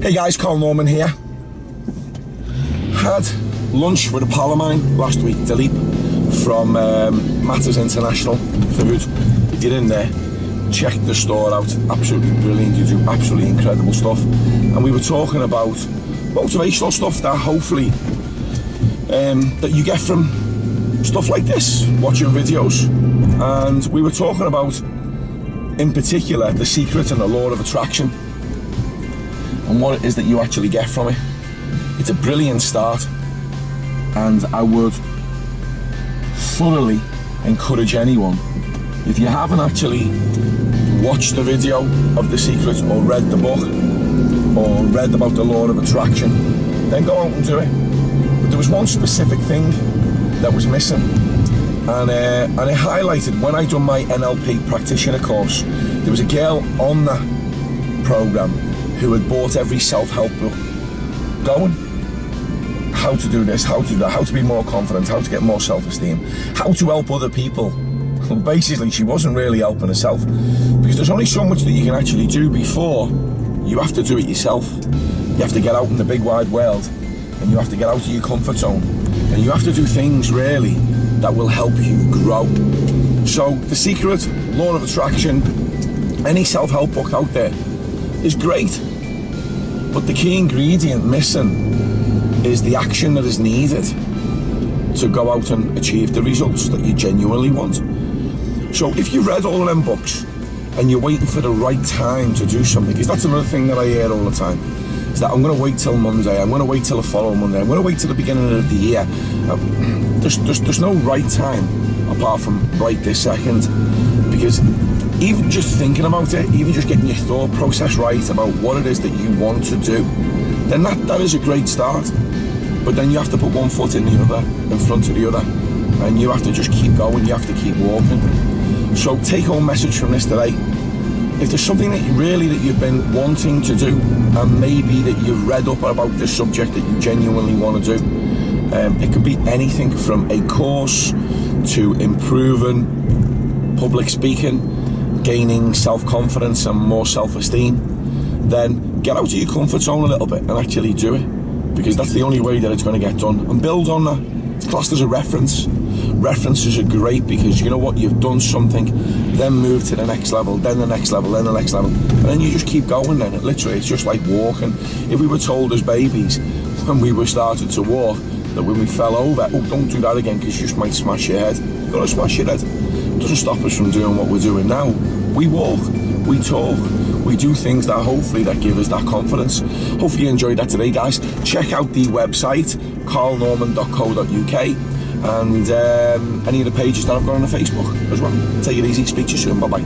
Hey guys, Carl Norman here. Had lunch with a pal of mine last week, Dilip, from Matters International Food. Get in there, check the store out, absolutely brilliant, you do absolutely incredible stuff. And we were talking about motivational stuff that hopefully that you get from stuff like this, watching videos. And we were talking about, in particular, the secret and the law of attraction, and what it is that you actually get from it. It's a brilliant start, and I would thoroughly encourage anyone, if you haven't actually watched the video of The Secret or read the book or read about the law of attraction, then go out and do it. But there was one specific thing that was missing, and it highlighted when I done my NLP practitioner course. There was a girl on that program who had bought every self-help book going. How to do this, how to do that, how to be more confident, how to get more self-esteem, how to help other people. Basically, she wasn't really helping herself, because there's only so much that you can actually do before you have to do it yourself. You have to get out in the big wide world, and you have to get out of your comfort zone, and you have to do things really that will help you grow. So The Secret, Law of Attraction, any self-help book out there is great, but the key ingredient missing is the action that is needed to go out and achieve the results that you genuinely want. So if you've read all of them books and you're waiting for the right time to do something, because that's another thing that I hear all the time, is that I'm going to wait till Monday, I'm going to wait till the following Monday, I'm going to wait till the beginning of the year. There's no right time apart from right this second, because even just thinking about it, even just getting your thought process right about what it is that you want to do, then that is a great start. But then you have to put one foot in the other, in front of the other, and you have to just keep going, you have to keep walking. So take home message from this today. If there's something that you've been wanting to do, and maybe that you've read up about this subject that you genuinely want to do, it could be anything from a course to improving public speaking, gaining self-confidence and more self-esteem, then get out of your comfort zone a little bit and actually do it, because that's the only way that it's going to get done. And build on that. It's classed as a reference. References are great because you know what, you've done something, then move to the next level, then the next level, then the next level, and then you just keep going. Then it's just like walking. If we were told as babies when we were started to walk that when we fell over, oh, don't do that again because you just might smash your head. You're going to smash your head. It doesn't stop us from doing what we're doing now. We walk, we talk, we do things that hopefully that give us that confidence. Hopefully you enjoyed that today, guys. Check out the website, carlnorman.co.uk, and any of the pages that I've got on the Facebook as well. Take it easy, speak to you soon, bye bye.